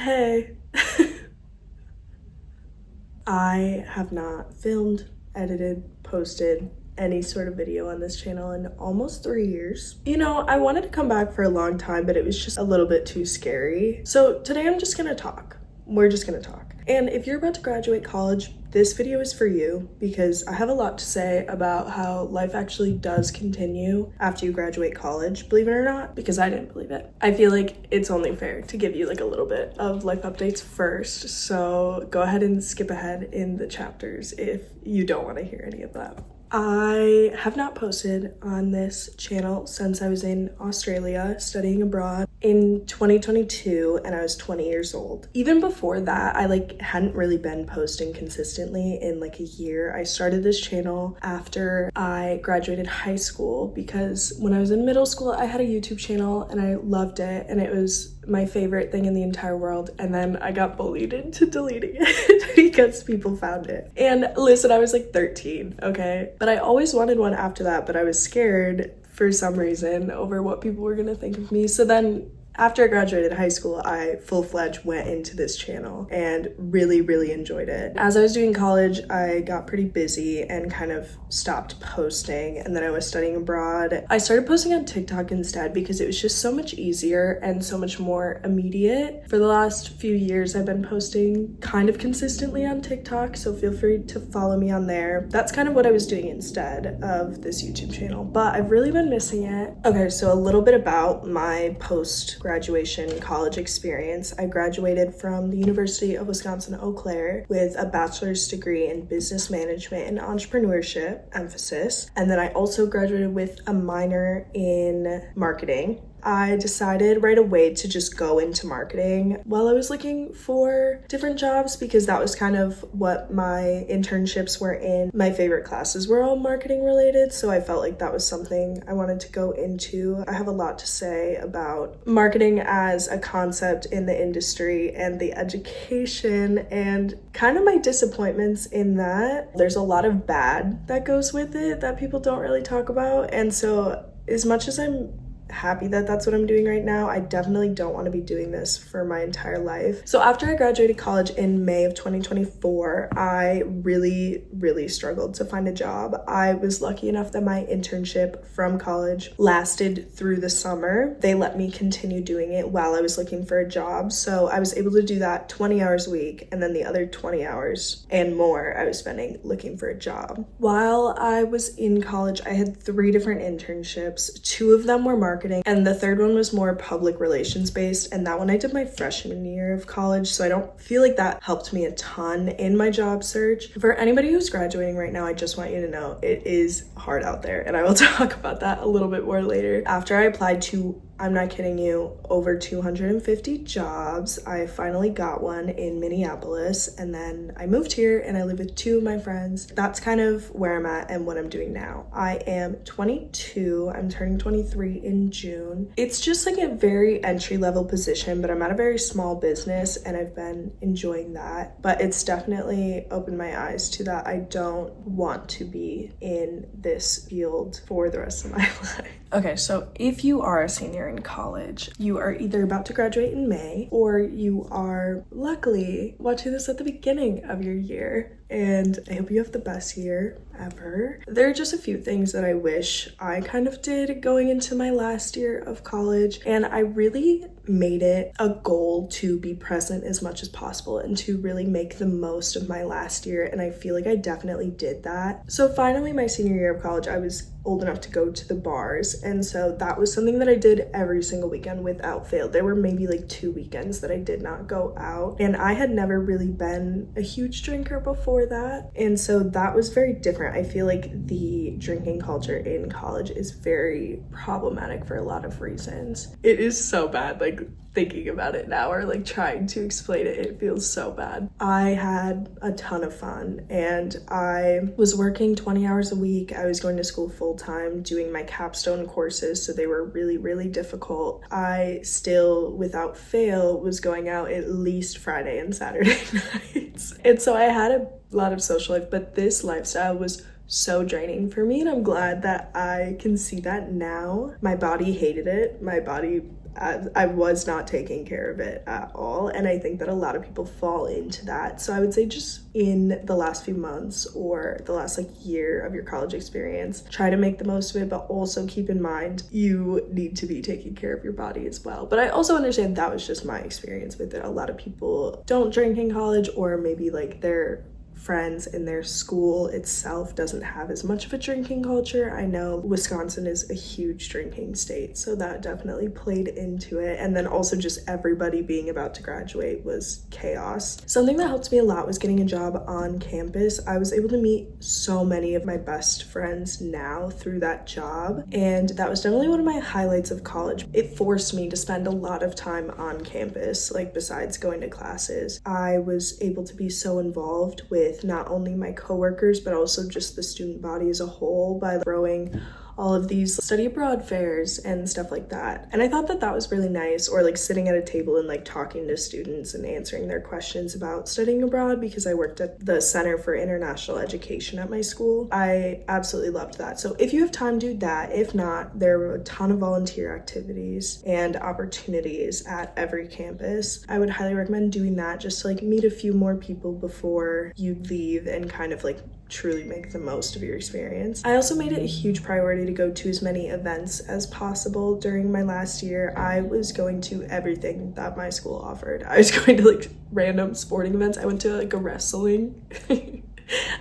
Hey. I have not filmed, edited, posted any sort of video on this channel in almost 3 years. You know, I wanted to come back for a long time, but it was just a little bit too scary. So today I'm just gonna talk. We're just gonna talk. And if you're about to graduate college, this video is for you because I have a lot to say about how life actually does continue after you graduate college, believe it or not, because I didn't believe it. I feel like it's only fair to give you like a little bit of life updates first. So go ahead and skip ahead in the chapters if you don't want to hear any of that. I have not posted on this channel since I was in Australia studying abroad in 2022 and I was 20 years old. Even before that, I hadn't really been posting consistently in like a year. I started this channel after I graduated high school because when I was in middle school, I had a YouTube channel and I loved it and it was my favorite thing in the entire world, and then I got bullied into deleting it because people found it. And listen, I was like 13, okay? But I always wanted one after that, but I was scared for some reason over what people were gonna think of me. So then after I graduated high school, I full-fledged went into this channel and really enjoyed it. As I was doing college, I got pretty busy and kind of stopped posting, and then I was studying abroad. I started posting on TikTok instead because it was just so much easier and so much more immediate. For the last few years, I've been posting kind of consistently on TikTok, so feel free to follow me on there. That's kind of what I was doing instead of this YouTube channel, but I've really been missing it. Okay, so a little bit about my post-graduation college experience. I graduated from the University of Wisconsin-Eau Claire with a bachelor's degree in business management and entrepreneurship emphasis. And then I also graduated with a minor in marketing. I decided right away to just go into marketing while I was looking for different jobs because that was kind of what my internships were in. My favorite classes were all marketing related, so I felt like that was something I wanted to go into. I have a lot to say about marketing as a concept in the industry and the education and kind of my disappointments in that. There's a lot of bad that goes with it that people don't really talk about, and so as much as I'm happy that that's what I'm doing right now, I definitely don't want to be doing this for my entire life. So after I graduated college in May of 2024, I really struggled to find a job. I was lucky enough that my internship from college lasted through the summer. They let me continue doing it while I was looking for a job. So I was able to do that 20 hours a week, and then the other 20 hours and more I was spending looking for a job. While I was in college, I had 3 different internships. 2 of them were marketing, and the third one was more public relations based, and that one I did my freshman year of college, so I don't feel like that helped me a ton in my job search. For anybody who's graduating right now, I just want you to know it is hard out there, and I will talk about that a little bit more later. After I applied to, I'm not kidding you, over 250 jobs, I finally got one in Minneapolis, and then I moved here and I live with 2 of my friends. That's kind of where I'm at and what I'm doing now. I am 22, I'm turning 23 in June. It's just like a very entry-level position, but I'm at a very small business and I've been enjoying that. But it's definitely opened my eyes to that I don't want to be in this field for the rest of my life. Okay, so if you are a senior in college, you are either about to graduate in May or you are luckily watching this at the beginning of your year, and I hope you have the best year ever. There are just a few things that I wish I kind of did going into my last year of college, and I really made it a goal to be present as much as possible and to really make the most of my last year, and I feel like I definitely did that. So finally, my senior year of college, I was old enough to go to the bars, and so that was something that I did every single weekend without fail. There were maybe like 2 weekends that I did not go out, and I had never really been a huge drinker before that, and so that was very different. I feel like the drinking culture in college is very problematic for a lot of reasons. It is so bad, like thinking about it now or like trying to explain it, it feels so bad. I had a ton of fun and I was working 20 hours a week. I was going to school full time doing my capstone courses, so they were really difficult. I still, without fail, was going out at least Friday and Saturday nights. And so I had a lot of social life, but this lifestyle was so draining for me, and I'm glad that I can see that now. My body hated it. My body I was not taking care of it at all, and I think that a lot of people fall into that. So I would say just in the last few months or the last like year of your college experience, try to make the most of it, but also keep in mind you need to be taking care of your body as well. But I also understand that was just my experience with it. A lot of people don't drink in college, or maybe like their friends in their school itself doesn't have as much of a drinking culture. I know Wisconsin is a huge drinking state, so that definitely played into it. And then also just everybody being about to graduate was chaos. Something that helped me a lot was getting a job on campus. I was able to meet so many of my best friends now through that job, and that was definitely one of my highlights of college. It forced me to spend a lot of time on campus, like besides going to classes. I was able to be so involved with not only my coworkers, but also just the student body as a whole by throwing all of these study abroad fairs and stuff like that. And I thought that that was really nice, or like sitting at a table and like talking to students and answering their questions about studying abroad, because I worked at the Center for International Education at my school. I absolutely loved that. So if you have time, do that. If not, there were a ton of volunteer activities and opportunities at every campus. I would highly recommend doing that, just to like meet a few more people before you leave and kind of like truly make the most of your experience. I also made it a huge priority to go to as many events as possible during my last year. I was going to everything that my school offered. I was going to like random sporting events. I went to like a wrestling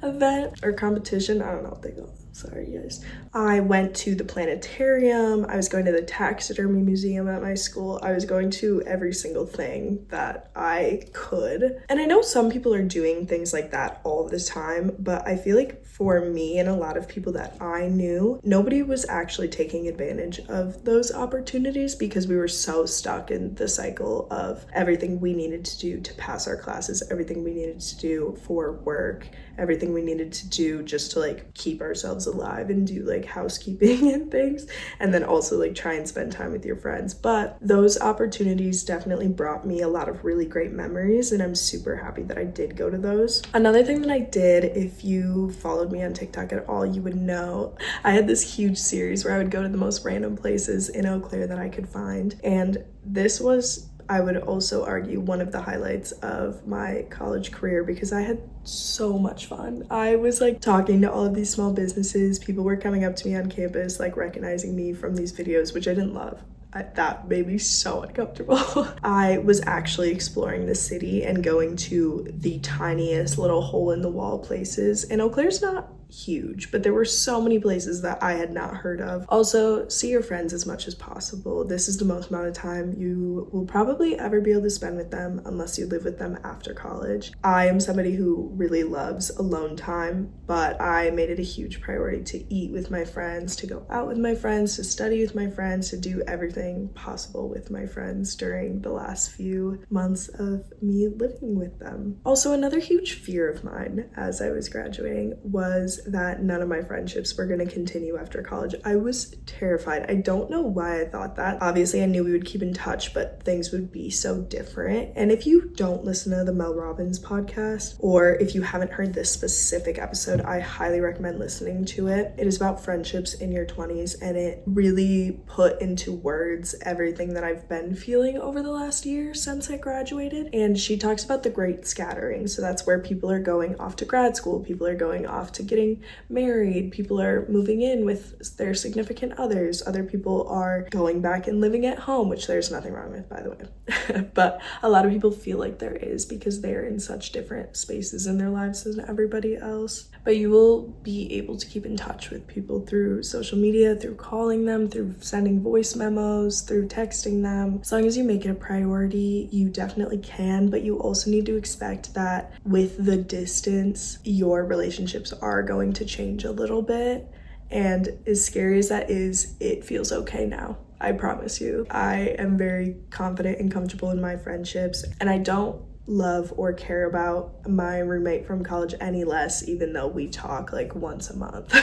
event or competition. I don't know what they call it. Sorry, guys. I went to the planetarium. I was going to the taxidermy museum at my school. I was going to every single thing that I could. And I know some people are doing things like that all the time, but I feel like for me and a lot of people that I knew, nobody was actually taking advantage of those opportunities because we were so stuck in the cycle of everything we needed to do to pass our classes, everything we needed to do for work, everything we needed to do just to like keep ourselves alive and do like housekeeping and things, and then also like try and spend time with your friends. But those opportunities definitely brought me a lot of really great memories, and I'm super happy that I did go to those. Another thing that I did, if you followed me on TikTok at all, you would know I had this huge series where I would go to the most random places in Eau Claire that I could find, and this was, I would also argue, one of the highlights of my college career because I had so much fun. I was like talking to all of these small businesses. People were coming up to me on campus, like recognizing me from these videos, which I didn't love. That made me so uncomfortable. I was actually exploring the city and going to the tiniest little hole in the wall places. And Eau Claire's not huge, but there were so many places that I had not heard of. Also, see your friends as much as possible. This is the most amount of time you will probably ever be able to spend with them unless you live with them after college. I am somebody who really loves alone time, but I made it a huge priority to eat with my friends, to go out with my friends, to study with my friends, to do everything possible with my friends during the last few months of me living with them. Also, another huge fear of mine as I was graduating was that none of my friendships were going to continue after college. I was terrified. I don't know why I thought that. Obviously, I knew we would keep in touch, but things would be so different. And if you don't listen to the Mel Robbins podcast, or if you haven't heard this specific episode, I highly recommend listening to it. It is about friendships in your 20s, and it really put into words everything that I've been feeling over the last year since I graduated. And she talks about the great scattering. So that's where people are going off to grad school, people are going off to getting married, people are moving in with their significant others, other people are going back and living at home, which there's nothing wrong with, by the way. But a lot of people feel like there is because they're in such different spaces in their lives than everybody else. But you will be able to keep in touch with people through social media, through calling them, through sending voice memos, through texting them. As long as you make it a priority, you definitely can, but you also need to expect that with the distance, your relationships are going to change a little bit. And as scary as that is, it feels okay now. I promise you. I am very confident and comfortable in my friendships, and I don't love or care about my roommate from college any less, even though we talk like once a month.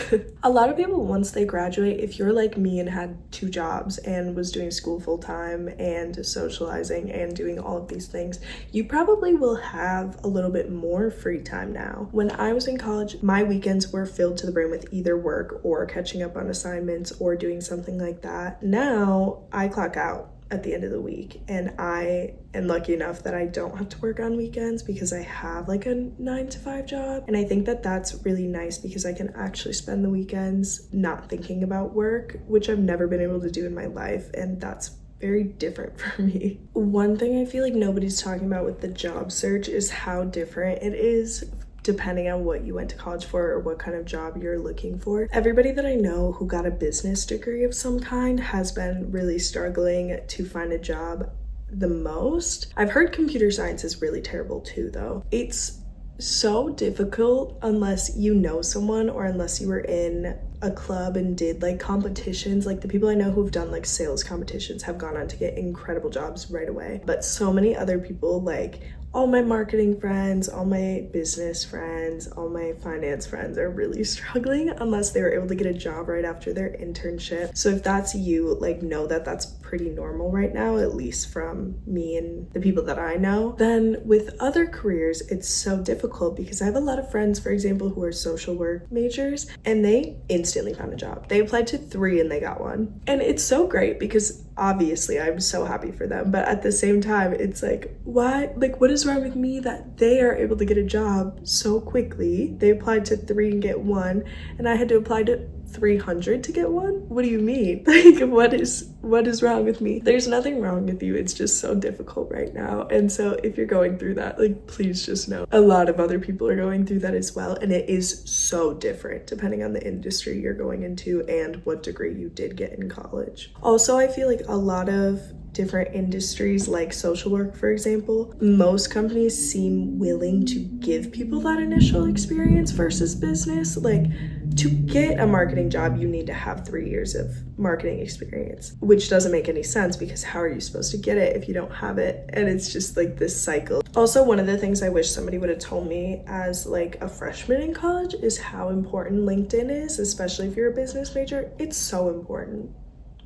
A lot of people, once they graduate, if you're like me and had 2 jobs and was doing school full-time and socializing and doing all of these things, you probably will have a little bit more free time now. When I was in college, my weekends were filled to the brim with either work or catching up on assignments or doing something like that. Now I clock out at the end of the week. And I am lucky enough that I don't have to work on weekends because I have like a 9-to-5 job. And I think that that's really nice because I can actually spend the weekends not thinking about work, which I've never been able to do in my life. And that's very different for me. One thing I feel like nobody's talking about with the job search is how different it is depending on what you went to college for or what kind of job you're looking for. Everybody that I know who got a business degree of some kind has been really struggling to find a job the most. I've heard computer science is really terrible too, though. It's so difficult unless you know someone or unless you were in a club and did like competitions. Like the people I know who've done like sales competitions have gone on to get incredible jobs right away. But so many other people, like all my marketing friends, all my business friends, all my finance friends are really struggling unless they were able to get a job right after their internship. So if that's you, like know that that's pretty normal right now, at least from me and the people that I know. Then with other careers, it's so difficult because I have a lot of friends, for example, who are social work majors and they instantly found a job. They applied to 3 and they got one. And it's so great because obviously I'm so happy for them, but at the same time it's like, why, like what is wrong with me that they are able to get a job so quickly? They applied to 3 and get 1 and I had to apply to 300 to get 1? What do you mean? Like what is wrong with me? There's nothing wrong with you. It's just so difficult right now. And so if you're going through that, like please just know a lot of other people are going through that as well, and it is so different depending on the industry you're going into and what degree you did get in college. Also, I feel like a lot of different industries like social work, for example, most companies seem willing to give people that initial experience versus business. Like to get a marketing job, you need to have 3 years of marketing experience, which doesn't make any sense because how are you supposed to get it if you don't have it? And it's just like this cycle. Also, one of the things I wish somebody would have told me as like a freshman in college is how important LinkedIn is, especially if you're a business major. It's so important.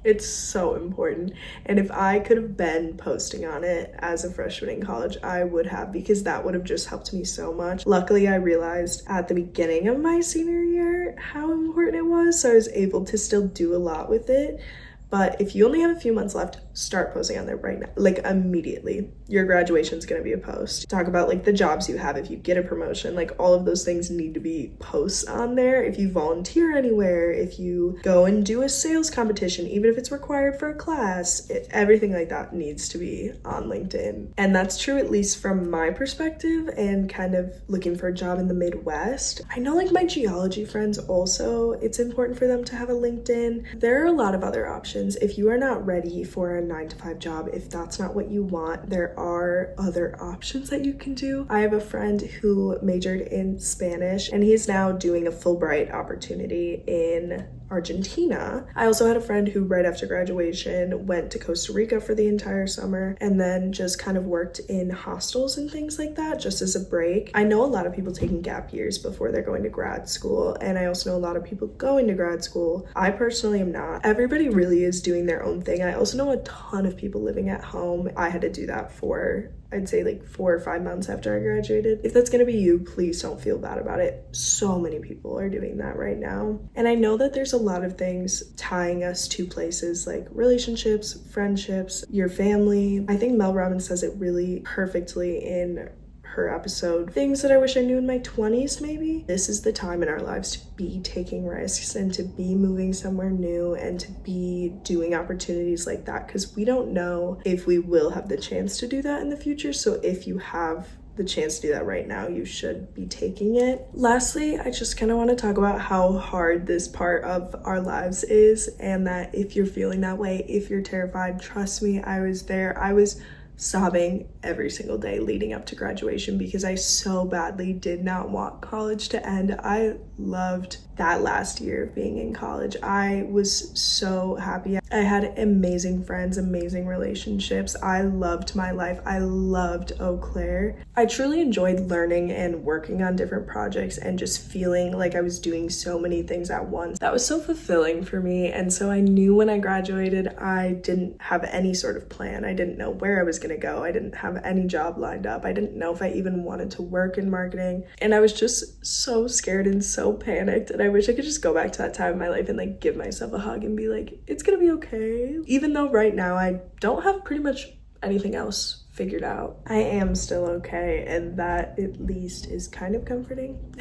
It's so important. And if I could have been posting on it as a freshman in college, I would have, because that would have just helped me so much. Luckily, I realized at the beginning of my senior year how important it was, so I was able to still do a lot with it. But if you only have a few months left, start posting on there right now, like immediately. Your graduation's gonna be a post. Talk about like the jobs you have, if you get a promotion, like all of those things need to be posts on there. If you volunteer anywhere, if you go and do a sales competition, even if it's required for a class, everything like that needs to be on LinkedIn. And that's true at least from my perspective and kind of looking for a job in the Midwest. I know like my geology friends also, it's important for them to have a LinkedIn. There are a lot of other options. If you are not ready for a 9-to-5 job, if that's not what you want, there are other options that you can do. I have a friend who majored in Spanish and he's now doing a Fulbright opportunity in Argentina. I also had a friend who right after graduation went to Costa Rica for the entire summer and then just kind of worked in hostels and things like that just as a break. I know a lot of people taking gap years before they're going to grad school, and I also know a lot of people going to grad school. I personally am not. Everybody really is doing their own thing. I also know a ton of people living at home. I had to do that for I'd say like 4 or 5 months after I graduated. If that's gonna be you, please don't feel bad about it. So many people are doing that right now. And I know that there's a lot of things tying us to places like relationships, friendships, your family. I think Mel Robbins says it really perfectly in her episode, Things That I Wish I Knew in My 20s, maybe. This is the time in our lives to be taking risks and to be moving somewhere new and to be doing opportunities like that, because we don't know if we will have the chance to do that in the future. So if you have the chance to do that right now, you should be taking it. Lastly, I just kind of want to talk about how hard this part of our lives is, and that if you're feeling that way, if you're terrified, trust me, I was there. I was sobbing every single day leading up to graduation because I so badly did not want college to end. I loved that last year of being in college. I was so happy. I had amazing friends, amazing relationships. I loved my life. I loved Eau Claire. I truly enjoyed learning and working on different projects and just feeling like I was doing so many things at once. That was so fulfilling for me. And so I knew when I graduated, I didn't have any sort of plan. I didn't know where I was going to go. I didn't have have any job lined up. I didn't know if I even wanted to work in marketing. And I was just so scared and so panicked. And I wish I could just go back to that time in my life and like give myself a hug and be like, it's gonna be okay. Even though right now I don't have pretty much anything else figured out, I am still okay. And that at least is kind of comforting.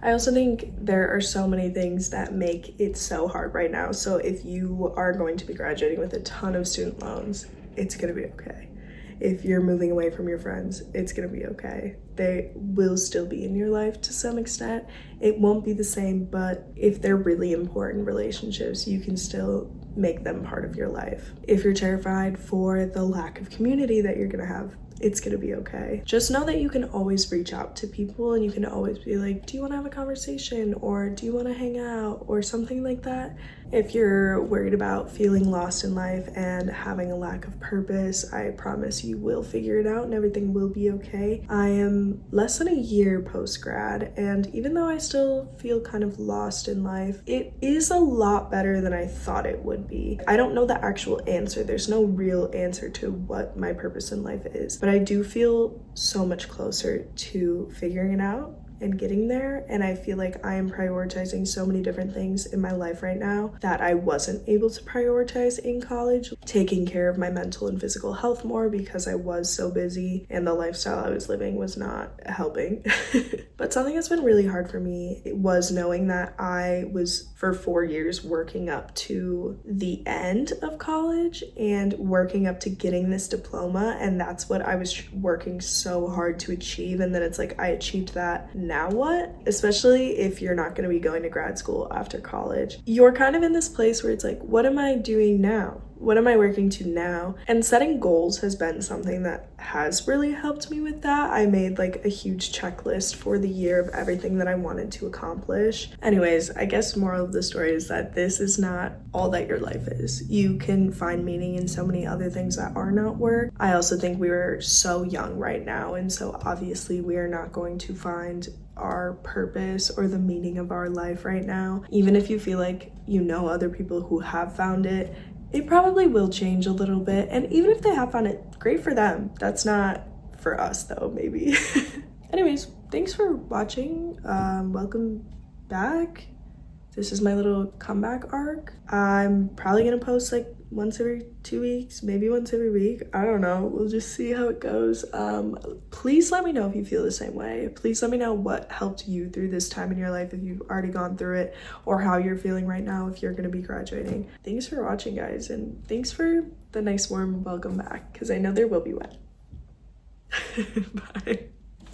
I also think there are so many things that make it so hard right now. So if you are going to be graduating with a ton of student loans, it's gonna be okay. If you're moving away from your friends, it's gonna be okay. They will still be in your life to some extent. It won't be the same, but if they're really important relationships, you can still make them part of your life. If you're terrified for the lack of community that you're gonna have, it's gonna be okay. Just know that you can always reach out to people and you can always be like, do you wanna have a conversation, or do you wanna hang out, or something like that. If you're worried about feeling lost in life and having a lack of purpose, I promise you will figure it out and everything will be okay. I am less than a year post-grad, and even though I still feel kind of lost in life, it is a lot better than I thought it would be. I don't know the actual answer. There's no real answer to what my purpose in life is, but I do feel so much closer to figuring it out and getting there. And I feel like I am prioritizing so many different things in my life right now that I wasn't able to prioritize in college. Taking care of my mental and physical health more because I was so busy and the lifestyle I was living was not helping. But something that's been really hard for me was knowing that I was for 4 years working up to the end of college and working up to getting this diploma, and that's what I was working so hard to achieve. And then it's like, I achieved that, now what? Especially if you're not going to be going to grad school after college. You're kind of in this place where it's like, what am I doing now? What am I working to now? And setting goals has been something that has really helped me with that. I made like a huge checklist for the year of everything that I wanted to accomplish. Anyways, I guess moral of the story is that this is not all that your life is. You can find meaning in so many other things that are not work. I also think we are so young right now, and so obviously we are not going to find our purpose or the meaning of our life right now. Even if you feel like you know other people who have found it, it probably will change a little bit. And even if they have found it, great for them. That's not for us though, maybe. Anyways, thanks for watching. Welcome back. This is my little comeback arc. I'm probably gonna post like once every 2 weeks, maybe once every week. I don't know. We'll just see how it goes. Please let me know if you feel the same way. Please let me know what helped you through this time in your life if you've already gone through it, or how you're feeling right now if you're going to be graduating. Thanks for watching, guys, and thanks for the nice warm welcome back, because I know there will be one. Bye.